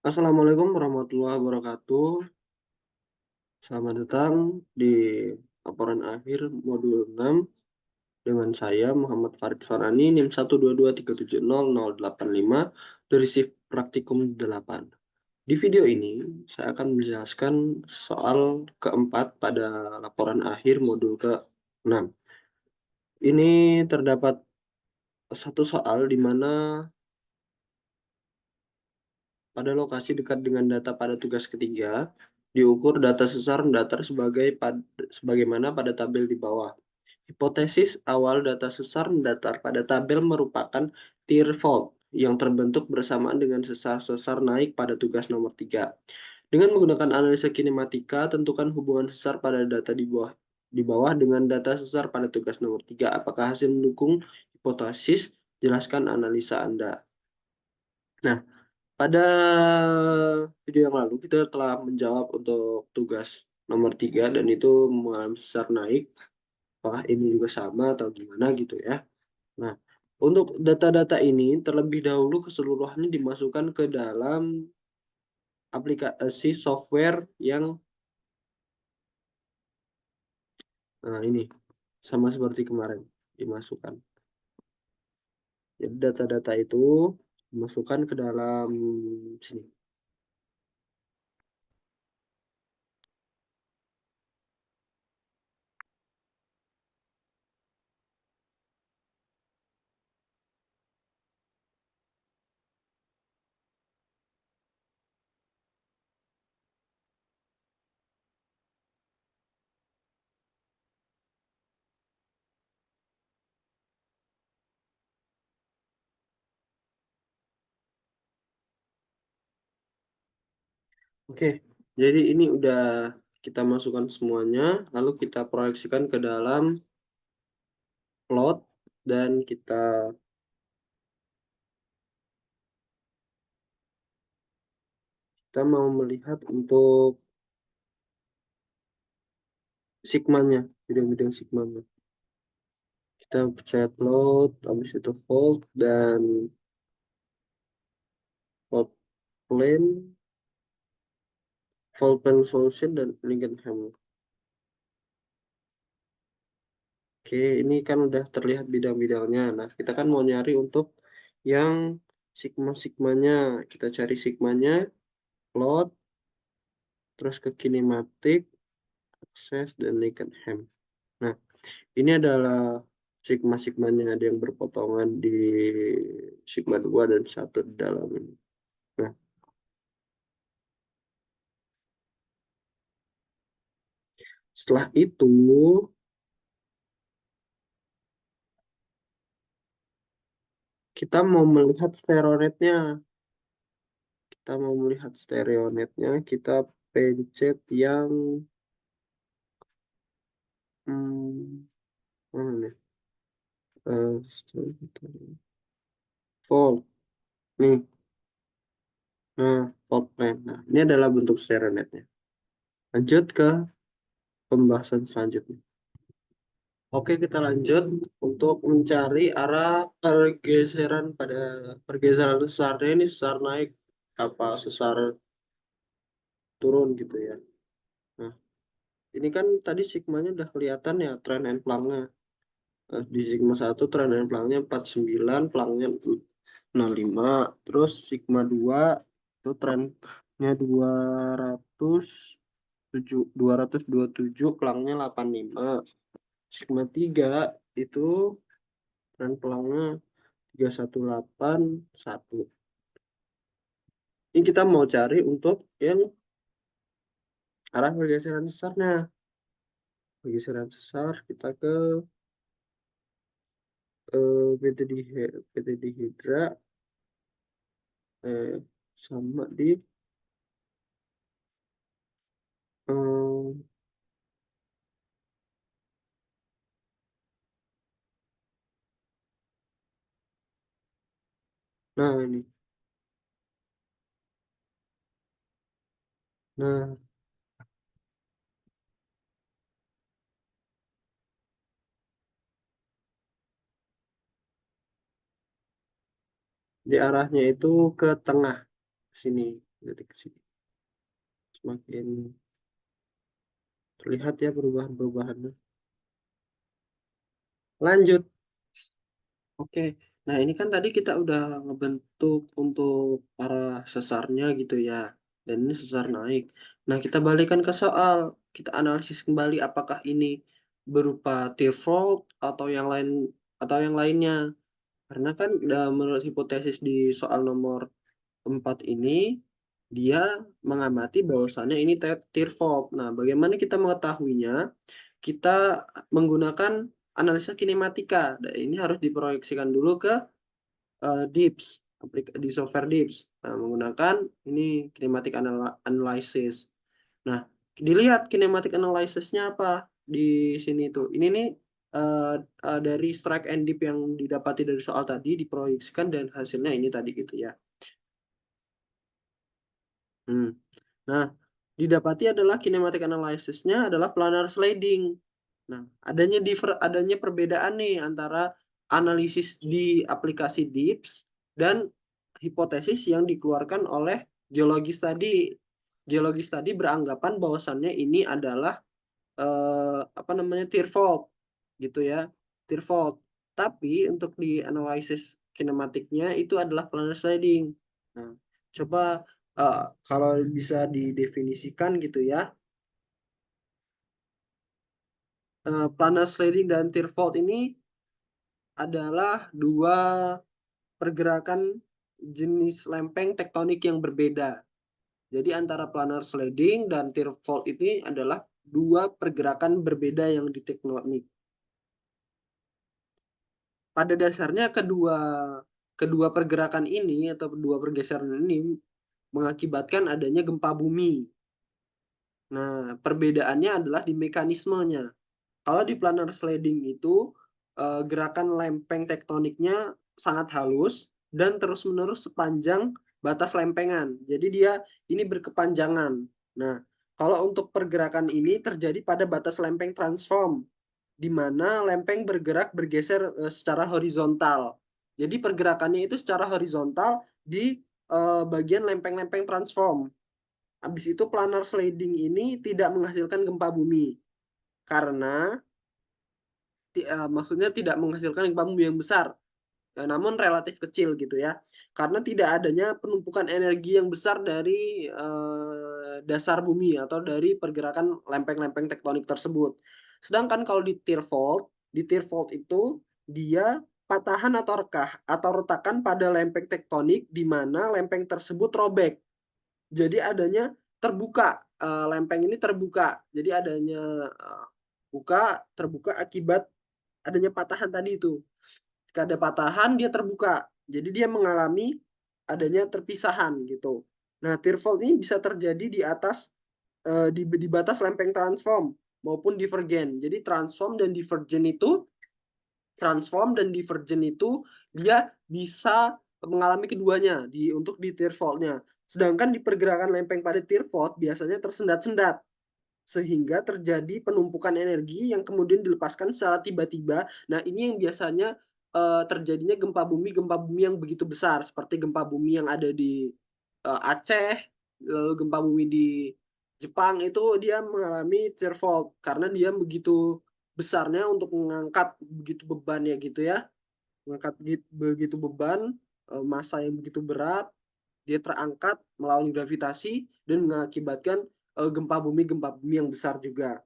Assalamualaikum warahmatullahi wabarakatuh. Selamat datang di laporan akhir modul 6 dengan saya Muhammad Farid Farani NIM 122370085 dari shift praktikum 8. Di video ini saya akan menjelaskan soal keempat pada laporan akhir modul ke-6. Ini terdapat satu soal di mana pada lokasi dekat dengan data pada tugas ketiga, diukur data sesar datar sebagaimana pada tabel di bawah. Hipotesis awal data sesar datar pada tabel merupakan tear fault yang terbentuk bersamaan dengan sesar-sesar naik pada tugas nomor 3. Dengan menggunakan analisa kinematika, tentukan hubungan sesar pada data di bawah dengan data sesar pada tugas nomor 3. Apakah hasil mendukung hipotesis? Jelaskan analisa Anda. Nah, pada video yang lalu kita telah menjawab untuk tugas nomor 3 dan itu mengalami sesar naik. Apakah ini juga sama atau gimana gitu ya. Nah, untuk data-data ini terlebih dahulu keseluruhannya dimasukkan ke dalam aplikasi software yang ini sama seperti kemarin dimasukkan. Jadi data-data itu dimasukkan ke dalam sini. Oke, jadi ini udah kita masukkan semuanya, lalu kita proyeksikan ke dalam plot dan kita mau melihat untuk sigmanya, bidang-bidang sigmanya. Kita percaya plot, habis itu fold dan fold plane, fold plane solution dan Lingenham. Oke, ini kan udah terlihat bidang-bidangnya. Nah, kita kan mau nyari untuk yang sigma-sigmanya. Kita cari sigmanya, plot, terus ke kinematik, akses, dan Lingenham. Nah, ini adalah sigma-sigmanya, ada yang berpotongan di sigma 2 dan 1 di dalam ini. Nah, setelah itu kita mau melihat stereonetnya. Kita mau melihat stereonetnya, kita pencet yang mana nih? Fold. Nih, nah, fold plan. Nah, ini adalah bentuk stereonetnya. Lanjut ke pembahasan selanjutnya. Oke, kita lanjut untuk mencari arah pergeseran sesarnya ini sesar naik apa sesar turun gitu ya. Nah, ini kan tadi sigmanya udah kelihatan ya trend and plangnya. Di sigma 1 trend and plangnya 49, plangnya 05. Terus sigma 2 itu trendnya 227, pelangnya 85. Sigma 3 itu trend pelangnya 3181. Ini kita mau cari untuk yang arah pergeseran sesarnya. Pergeseran sesar kita ke PT Dihidra sama di eh, nah ini. Nah, di arahnya itu ke tengah sini. Detik ke sini. Semakin terlihat ya perubahan-perubahannya. Lanjut. Oke. Nah, ini kan tadi kita udah ngebentuk untuk arah sesarnya gitu ya. Dan ini sesar naik. Nah, kita balikan ke soal. Kita analisis kembali apakah ini berupa T-fault atau yang lain atau yang lainnya. Karena kan menurut hipotesis di soal nomor 4 ini dia mengamati bahwasannya ini tear fault. Nah, bagaimana kita mengetahuinya? Kita menggunakan analisa kinematika. Dan ini harus diproyeksikan dulu ke DIPS, di software DIPS. Nah, menggunakan ini kinematic analysis. Nah, dilihat kinematic analysisnya apa di sini tuh. Ini nih dari strike and dip yang didapati dari soal tadi diproyeksikan dan hasilnya ini tadi gitu ya. Hmm. Nah, didapati adalah kinematic analysisnya adalah planar sliding. Nah, adanya perbedaan nih antara analisis di aplikasi DIPS dan hipotesis yang dikeluarkan oleh geologis tadi. Geologis tadi beranggapan bahwasannya ini adalah apa namanya tear fault gitu ya, tear fault. Tapi untuk di analisis kinematiknya itu adalah planar sliding. Nah, coba kalau bisa didefinisikan gitu ya, planar sliding dan tear fault ini adalah dua pergerakan jenis lempeng tektonik yang berbeda. Jadi antara planar sliding dan tear fault ini adalah dua pergerakan berbeda yang di tektonik. Pada dasarnya kedua pergerakan ini atau kedua pergeseran ini mengakibatkan adanya gempa bumi. Nah, perbedaannya adalah di mekanismenya. Kalau di planar sliding itu gerakan lempeng tektoniknya sangat halus dan terus-menerus sepanjang batas lempengan. Jadi dia ini berkepanjangan. Nah, kalau untuk pergerakan ini terjadi pada batas lempeng transform, di mana lempeng bergeser secara horizontal. Jadi pergerakannya itu secara horizontal di bagian lempeng-lempeng transform. Habis itu planar sliding ini tidak menghasilkan gempa bumi karena maksudnya tidak menghasilkan gempa bumi yang besar, namun relatif kecil gitu ya, karena tidak adanya penumpukan energi yang besar dari dasar bumi atau dari pergerakan lempeng-lempeng tektonik tersebut. Sedangkan kalau di tear fault itu dia patahan atau retakan pada lempeng tektonik di mana lempeng tersebut robek. Jadi adanya terbuka, lempeng ini terbuka. Jadi adanya terbuka akibat adanya patahan tadi itu. Jika ada patahan dia terbuka. Jadi dia mengalami adanya terpisahan gitu. Nah, tear fault ini bisa terjadi di atas di batas lempeng transform maupun divergen. Jadi transform dan divergen itu dia bisa mengalami keduanya untuk di tear fault-nya. Sedangkan di pergerakan lempeng pada tear fault biasanya tersendat-sendat sehingga terjadi penumpukan energi yang kemudian dilepaskan secara tiba-tiba. Nah, ini yang biasanya terjadinya gempa bumi yang begitu besar seperti gempa bumi yang ada di Aceh, lalu gempa bumi di Jepang itu dia mengalami tear fault karena dia begitu besarnya untuk mengangkat begitu beban ya gitu ya, mengangkat begitu beban, massa yang begitu berat, dia terangkat melawan gravitasi dan mengakibatkan gempa bumi yang besar juga.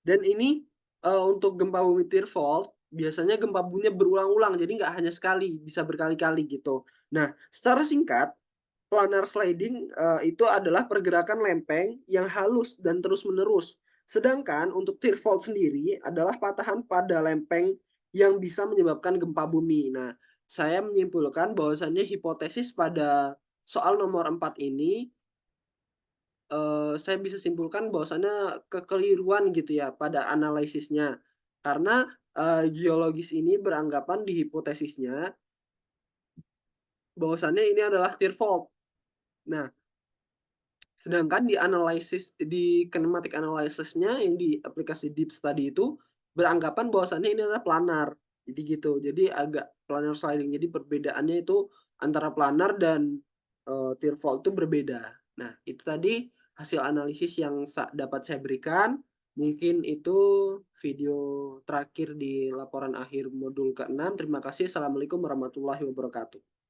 Dan ini untuk gempa bumi tear fault biasanya gempa buminya berulang-ulang, jadi nggak hanya sekali, bisa berkali-kali gitu. Nah, secara singkat, planar sliding itu adalah pergerakan lempeng yang halus dan terus-menerus. Sedangkan untuk tear fault sendiri adalah patahan pada lempeng yang bisa menyebabkan gempa bumi. Nah, saya menyimpulkan bahwasannya hipotesis pada soal nomor 4 ini saya bisa simpulkan bahwasannya kekeliruan gitu ya pada analisisnya. Karena geologis ini beranggapan di hipotesisnya bahwasannya ini adalah tear fault. Nah, sedangkan di kinematic analysisnya yang di aplikasi DIPS tadi itu beranggapan bahwasannya ini adalah planar. Jadi gitu, jadi agak planar sliding. Jadi perbedaannya itu antara planar dan tear fault itu berbeda. Nah, itu tadi hasil analisis yang dapat saya berikan. Mungkin itu video terakhir di laporan akhir modul ke-6. Terima kasih. Assalamualaikum warahmatullahi wabarakatuh.